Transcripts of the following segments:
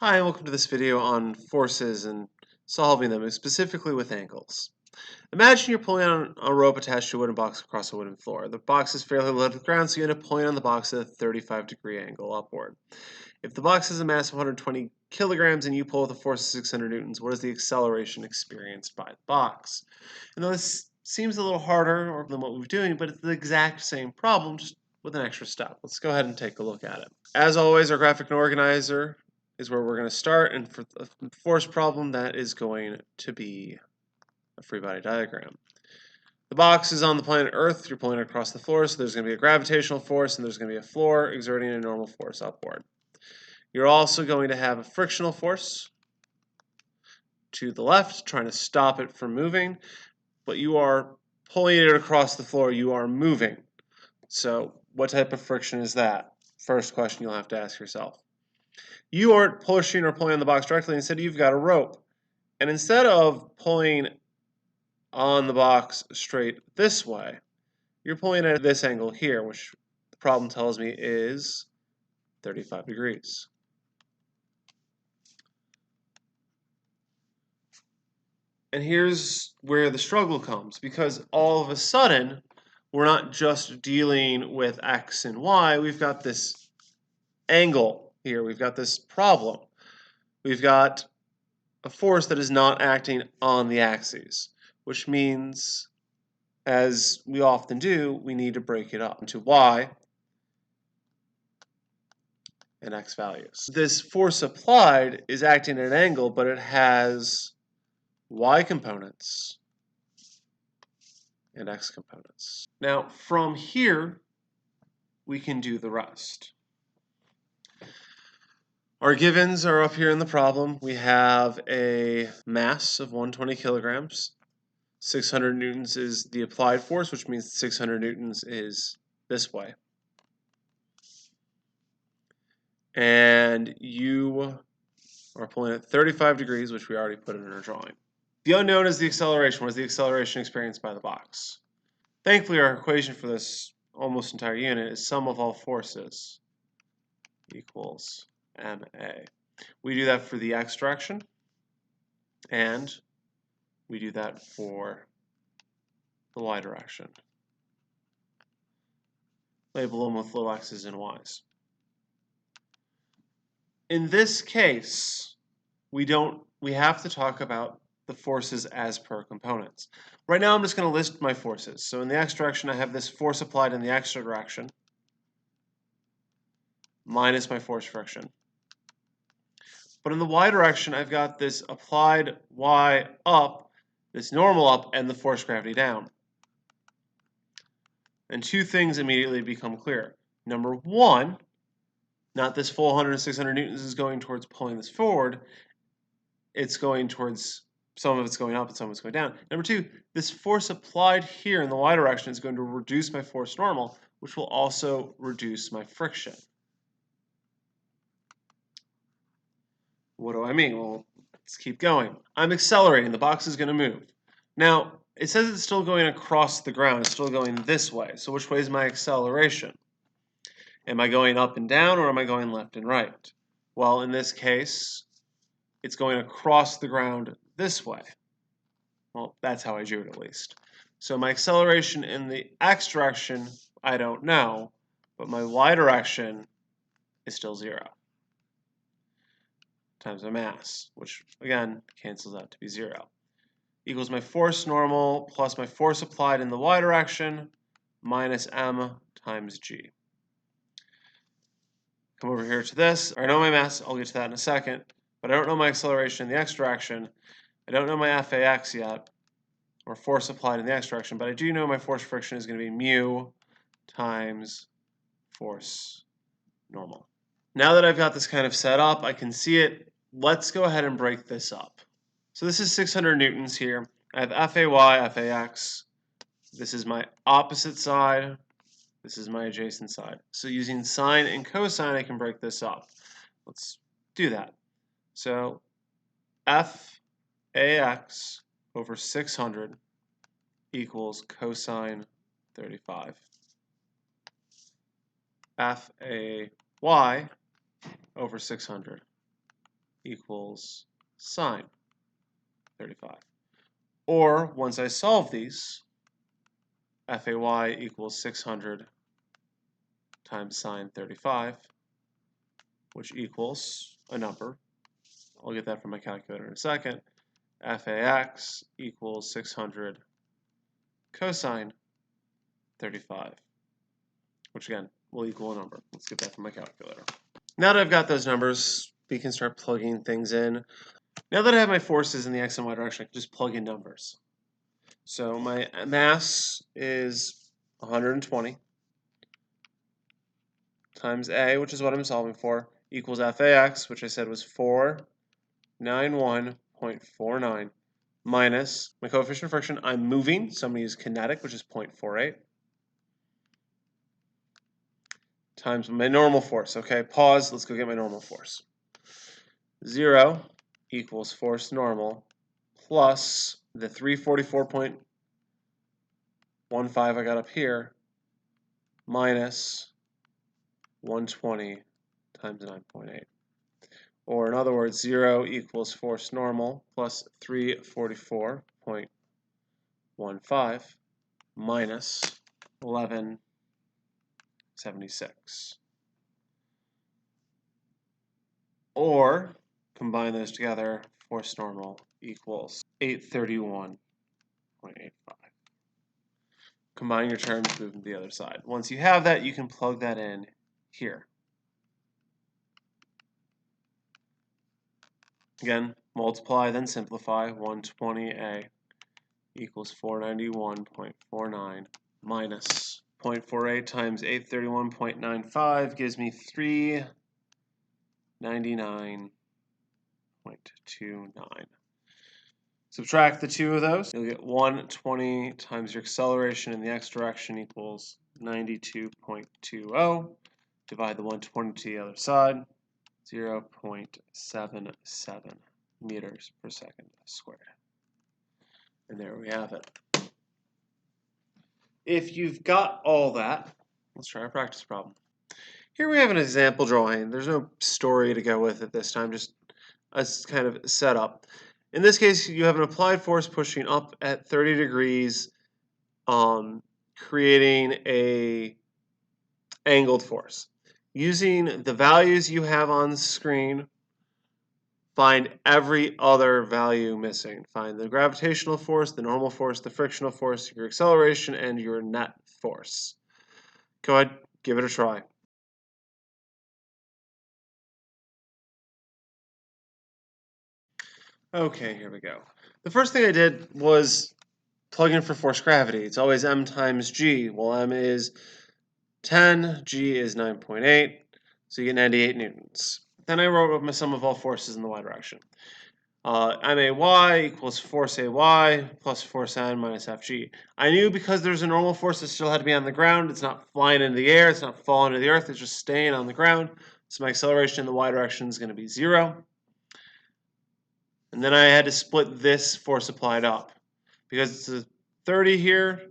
Hi, and welcome to this video on forces and solving them, specifically with angles. Imagine you're pulling on a rope attached to a wooden box across a wooden floor. The box is fairly low to the ground, so you end up pulling on the box at a 35-degree angle upward. If the box has a mass of 120 kilograms and you pull with a force of 600 newtons, what is the acceleration experienced by the box? And though this seems a little harder than what we're doing, but it's the exact same problem, just with an extra step. Let's go ahead and take a look at it. As always, our graphic organizer is where we're going to start, and for the force problem, that is going to be a free body diagram. The box is on the planet Earth. You're pulling it across the floor, so there's going to be a gravitational force and there's going to be a floor exerting a normal force upward. You're also going to have a frictional force to the left, trying to stop it from moving, but you are pulling it across the floor. You are moving. So what type of friction is that? First question you'll have to ask yourself. You aren't pushing or pulling on the box directly. Instead, you've got a rope. And instead of pulling on the box straight this way, you're pulling at this angle here, which the problem tells me is 35 degrees. And here's where the struggle comes, because all of a sudden, we're not just dealing with X and Y, we've got this angle here, we've got this problem. We've got a force that is not acting on the axes, which means, as we often do, we need to break it up into Y and X values. This force applied is acting at an angle, but it has Y components and X components. Now, from here, we can do the rest. Our givens are up here in the problem. We have a mass of 120 kilograms. 600 newtons is the applied force, which means 600 newtons is this way. And you are pulling at 35 degrees, which we already put in our drawing. The unknown is the acceleration. What is the acceleration experienced by the box? Thankfully, our equation for this almost entire unit is sum of all forces equals ma. We do that for the x direction, and we do that for the y direction. Label them with little x's and y's. In this case, we have to talk about the forces as per components. Right now I'm just going to list my forces. So in the x direction I have this force applied in the x direction minus my force friction. But in the y direction I've got this applied y up, this normal up, and the force gravity down. And two things immediately become clear. Number one, not this full 100 and 600 newtons is going towards pulling this forward. It's going towards, some of it's going up and some of it's going down. Number two, this force applied here in the y direction is going to reduce my force normal, which will also reduce my friction. What do I mean? Well, let's keep going. I'm accelerating. The box is going to move. Now, it says it's still going across the ground. It's still going this way. So which way is my acceleration? Am I going up and down, or am I going left and right? Well, in this case, it's going across the ground this way. Well, that's how I drew it, at least. So my acceleration in the x direction, I don't know, but my y direction is still 0 times my mass, which, again, cancels out to be 0, equals my force normal plus my force applied in the y direction minus m times g. Come over here to this. I know my mass. I'll get to that in a second. But I don't know my acceleration in the x direction. I don't know my FAX yet, or force applied in the x direction. But I do know my force friction is going to be mu times force normal. Now that I've got this kind of set up, I can see it. Let's go ahead and break this up. So this is 600 newtons here. I have FAY, FAX. This is my opposite side. This is my adjacent side. So using sine and cosine, I can break this up. Let's do that. So FAX over 600 equals cosine 35. FAY over 600 equals sine 35. Or, once I solve these, FAY equals 600 times sine 35, which equals a number. I'll get that from my calculator in a second. FAX equals 600 cosine 35, which again will equal a number. Let's get that from my calculator. Now that I've got those numbers, we can start plugging things in. Now that I have my forces in the x and y direction, I can just plug in numbers. So my mass is 120 times A, which is what I'm solving for, equals FAX, which I said was 491.49, minus my coefficient of friction. I'm moving, so I'm going to use kinetic, which is 0.48, times my normal force. Okay, pause. Let's go get my normal force. 0 equals force normal plus the 344.15 I got up here minus 120 times 9.8. Or in other words, 0 equals force normal plus 344.15 minus 1176. Or, combine those together, force normal equals 831.85. Combine your terms, move them to the other side. Once you have that, you can plug that in here. Again, multiply, then simplify. 120A equals 491.49 minus 0.48 times 831.95 gives me 399.29. Subtract the two of those, you'll get 120 times your acceleration in the x direction equals 92.20. Divide the 120 to the other side, 0.77 meters per second squared. And there we have it. If you've got all that, let's try a practice problem. Here we have an example drawing. There's no story to go with it this time, just a kind of setup. In this case, you have an applied force pushing up at 30 degrees, creating a angled force. Using the values you have on the screen, find every other value missing. Find the gravitational force, the normal force, the frictional force, your acceleration, and your net force. Go ahead, give it a try. Okay, here we go. The first thing I did was plug in for force gravity. It's always m times g. Well, m is 10, g is 9.8, so you get 98 newtons. Then I wrote up my sum of all forces in the y direction. MAY equals force AY plus force N minus FG. I knew because there's a normal force that still had to be on the ground. It's not flying into the air. It's not falling to the earth. It's just staying on the ground. So my acceleration in the y direction is going to be 0. And then I had to split this force applied up. Because it's a 30 here,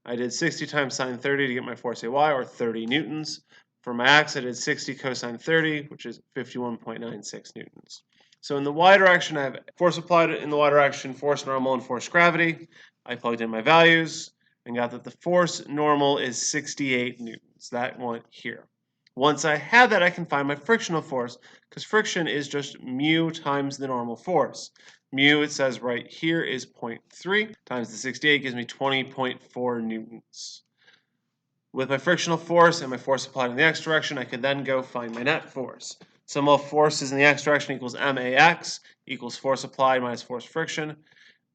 I did 60 times sine 30 to get my force AY, or 30 newtons. For my x, I did 60 cosine 30, which is 51.96 newtons. So in the y direction, I have force applied in the y direction, force normal, and force gravity. I plugged in my values and got that the force normal is 68 newtons. That went here. Once I have that, I can find my frictional force, because friction is just mu times the normal force. Mu, it says right here, is 0.3 times the 68 gives me 20.4 newtons. With my frictional force and my force applied in the x direction, I could then go find my net force. Sum of forces in the x direction equals MAX equals force applied minus force friction.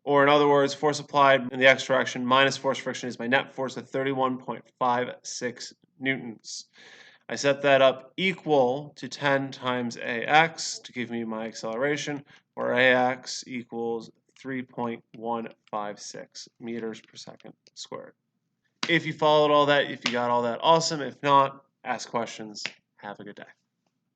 Or in other words, force applied in the x direction minus force friction is my net force of 31.56 newtons. I set that up equal to 10 times AX to give me my acceleration, where AX equals 3.156 meters per second squared. If you followed all that, if you got all that, awesome. If not, ask questions. Have a good day.